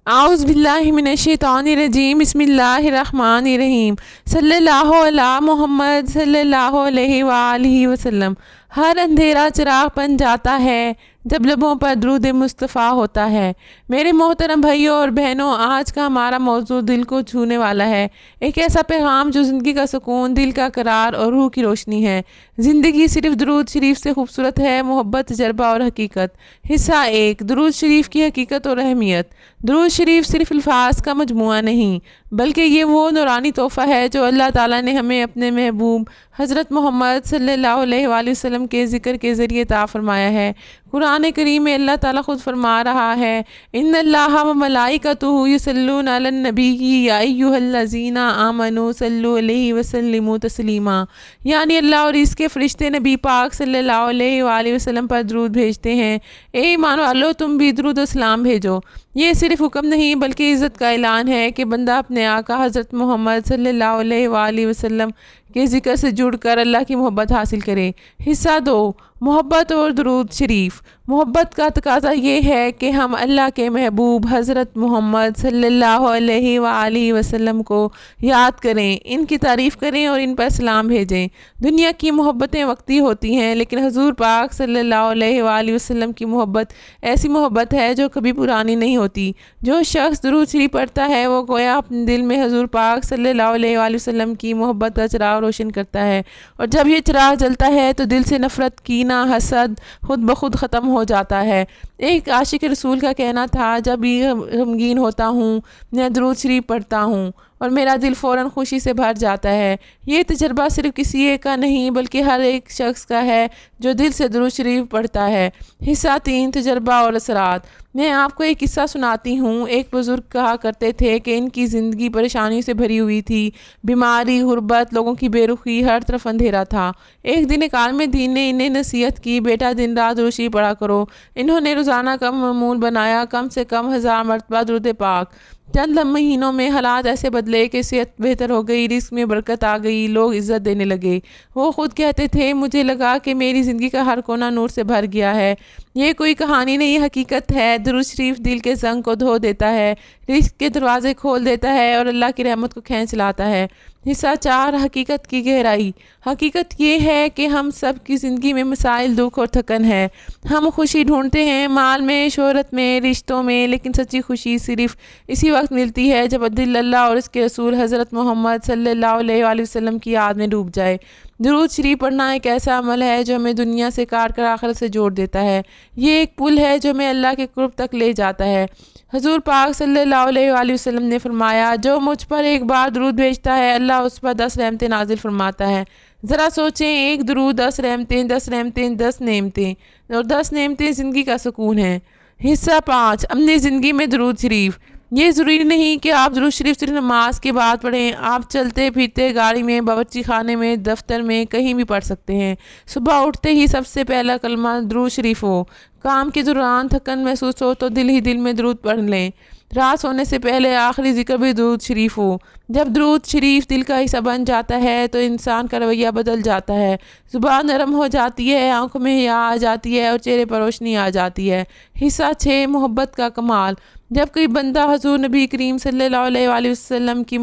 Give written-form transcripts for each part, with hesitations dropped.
اعوذ باللہ من الشیطان الرجیم بسم اللہ الرحمن الرحیم صلی اللہ علی محمد صلی اللہ علیہ وآلہ وسلم۔ ہر اندھیرا چراغ بن جاتا ہے جب لبوں پر درود مصطفیٰ ہوتا ہے۔ میرے محترم بھائیوں اور بہنوں، آج کا ہمارا موضوع دل کو چھونے والا ہے۔ ایک ایسا پیغام جو زندگی کا سکون، دل کا قرار اور روح کی روشنی ہے۔ زندگی صرف درود شریف سے خوبصورت ہے، محبت، تجربہ اور حقیقت۔ حصہ 1، درود شریف کی حقیقت اور اہمیت۔ درود شریف صرف الفاظ کا مجموعہ نہیں، بلکہ یہ وہ نورانی تحفہ ہے جو اللہ تعالیٰ نے ہمیں اپنے محبوب حضرت محمد صلی اللہ علیہ وآلہ وسلم کے ذکر کے ذریعے عطا فرمایا ہے۔ قرآن کریم میں اللہ تعالیٰ خود فرما رہا ہے، ان اللہ و ملائکتہ یصلون علی النبی یا ایھا الذین آمنوا صلوا علیہ وسلموا تسلیما، یعنی اللہ اور اس کے فرشتے نبی پاک صلی اللہ علیہ وآلہ وسلم پر درود بھیجتے ہیں۔ اے ایمان والو، تم بھی درود و سلام بھیجو۔ یہ صرف حکم نہیں بلکہ عزت کا اعلان ہے کہ بندہ اپنے آقا حضرت محمد صلی اللہ علیہ وآلہ وسلم کے ذکر سے جڑ کر اللہ کی محبت حاصل کرے۔ حصہ 2، محبت اور درود شریف۔ محبت کا تقاضا یہ ہے کہ ہم اللہ کے محبوب حضرت محمد صلی اللہ علیہ وآلہ وسلم کو یاد کریں، ان کی تعریف کریں اور ان پر سلام بھیجیں۔ دنیا کی محبتیں وقتی ہوتی ہیں، لیکن حضور پاک صلی اللہ علیہ وآلہ وسلم کی محبت ایسی محبت ہے جو کبھی پرانی نہیں ہوتی۔ جو شخص درود شریف پڑھتا ہے وہ گویا اپنے دل میں حضور پاک صلی اللہ علیہ وآلہ وسلم کی محبت کا چراغ روشن کرتا ہے، اور جب یہ چراغ جلتا ہے تو دل سے نفرت، کینہ، حسد خود بخود ختم ہو جاتا ہے۔ ایک عاشق رسول کا کہنا تھا، جب بھی غمگین ہوتا ہوں میں درود شریف پڑھتا ہوں اور میرا دل فوراً خوشی سے بھر جاتا ہے۔ یہ تجربہ صرف کسی ایک کا نہیں بلکہ ہر ایک شخص کا ہے جو دل سے درود شریف پڑھتا ہے۔ حصہ 3، تجربہ اور اثرات۔ میں آپ کو ایک قصہ سناتی ہوں۔ ایک بزرگ کہا کرتے تھے کہ ان کی زندگی پریشانی سے بھری ہوئی تھی، بیماری، غربت، لوگوں کی بے رخی، ہر طرف اندھیرا تھا۔ ایک دن ایک عالم دین نے انہیں نصیحت کی، بیٹا دن رات درود شریف پڑھا کرو۔ انہوں نے روزانہ کا معمول بنایا، کم سے کم 1000 مرتبہ درود پاک۔ چند مہینوں میں حالات ایسے بدلے کہ صحت بہتر ہو گئی، رزق میں برکت آ گئی، لوگ عزت دینے لگے۔ وہ خود کہتے تھے، مجھے لگا کہ میری زندگی کا ہر کونا نور سے بھر گیا ہے۔ یہ کوئی کہانی نہیں، حقیقت ہے۔ درود شریف دل کے زنگ کو دھو دیتا ہے، رزق کے دروازے کھول دیتا ہے اور اللہ کی رحمت کو کھینچ لاتا ہے۔ حصہ 4، حقیقت کی گہرائی۔ حقیقت یہ ہے کہ ہم سب کی زندگی میں مسائل، دکھ اور تھکن ہے۔ ہم خوشی ڈھونڈتے ہیں مال میں، شہرت میں، رشتوں میں، لیکن سچی خوشی صرف اسی وقت ملتی ہے جب دل اللہ اور اس کے رسول حضرت محمد صلی اللہ علیہ وآلہ وسلم کی یاد میں ڈوب جائے۔ درود شریف پڑھنا ایک ایسا عمل ہے جو ہمیں دنیا سے کاٹ کر آخرت سے جوڑ دیتا ہے۔ یہ ایک پل ہے جو ہمیں اللہ کے قرب تک لے جاتا ہے۔ حضور پاک صلی اللہ علیہ وآلہ وسلم نے فرمایا، جو مجھ پر ایک بار درود بھیجتا ہے اللہ اس پر 10 رحمتیں نازل فرماتا ہے۔ ذرا سوچیں، ایک درود 10 رحمتیں، 10 رحمتیں، 10 نعمتیں، اور 10 نعمتیں زندگی کا سکون ہیں۔ حصہ 5، اپنی زندگی میں درود شریف۔ یہ ضروری نہیں کہ آپ درود شریف صرف نماز کے بعد پڑھیں، آپ چلتے پھرتے، گاڑی میں، باورچی خانے میں، دفتر میں، کہیں بھی پڑھ سکتے ہیں۔ صبح اٹھتے ہی سب سے پہلا کلمہ درود شریف ہو۔ کام کے دوران تھکن محسوس ہو تو دل ہی دل میں درود پڑھ لیں۔ رات سونے سے پہلے آخری ذکر بھی درود شریف ہو۔ جب درود شریف دل کا حصہ بن جاتا ہے تو انسان کا رویہ بدل جاتا ہے، زبان نرم ہو جاتی ہے، آنکھوں میں حیا آ جاتی ہے اور چہرے پر روشنی آ جاتی ہے۔ حصہ 6، محبت کا کمال۔ جب کوئی بندہ حضور نبی کریم صلی اللہ علیہ وآلہ وسلم کی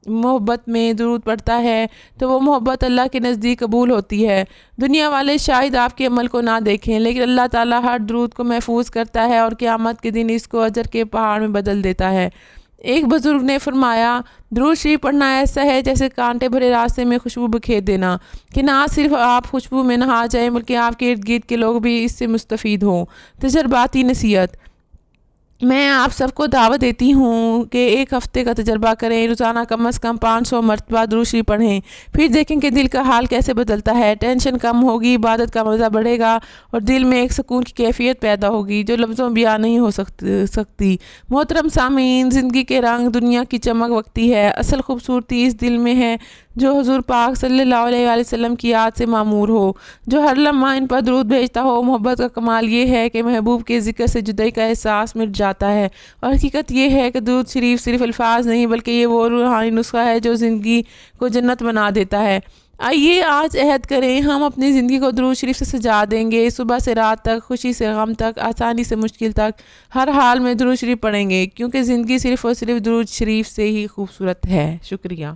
محبت میں درود پڑھتا ہے تو وہ محبت اللہ کے نزدیک قبول ہوتی ہے۔ دنیا والے شاید آپ کے عمل کو نہ دیکھیں، لیکن اللہ تعالیٰ ہر درود کو محفوظ کرتا ہے اور قیامت کے دن اس کو اجر کے پہاڑ میں بدل دیتا ہے۔ ایک بزرگ نے فرمایا، درود شریف پڑھنا ایسا ہے جیسے کانٹے بھرے راستے میں خوشبو بکھیر دینا، کہ نہ صرف آپ خوشبو میں نہا جائیں بلکہ آپ کے ارد گرد کے لوگ بھی اس سے مستفید ہوں۔ تجرباتی نصیحت۔ میں آپ سب کو دعوت دیتی ہوں کہ ایک ہفتے کا تجربہ کریں، روزانہ کم از کم 500 مرتبہ درود شریف پڑھیں، پھر دیکھیں کہ دل کا حال کیسے بدلتا ہے۔ ٹینشن کم ہوگی، عبادت کا مزہ بڑھے گا اور دل میں ایک سکون کی کیفیت پیدا ہوگی جو لفظوں بیان نہیں ہو سکتی۔ محترم سامعین، زندگی کے رنگ، دنیا کی چمک وقتی ہے، اصل خوبصورتی اس دل میں ہے جو حضور پاک صلی اللہ علیہ وآلہ وسلم کی یاد سے معمور ہو، جو ہر لمحہ ان پر درود بھیجتا ہو۔ محبت کا کمال یہ ہے کہ محبوب کے ذکر سے جدائی کا احساس مٹ جاتا ہے، اور حقیقت یہ ہے کہ درود شریف صرف الفاظ نہیں بلکہ یہ وہ روحانی نسخہ ہے جو زندگی کو جنت بنا دیتا ہے۔ آئیے آج عہد کریں، ہم اپنی زندگی کو درود شریف سے سجا دیں گے۔ صبح سے رات تک، خوشی سے غم تک، آسانی سے مشکل تک، ہر حال میں درود شریف پڑھیں گے، کیونکہ زندگی صرف اور صرف درود شریف سے ہی خوبصورت ہے۔ شکریہ۔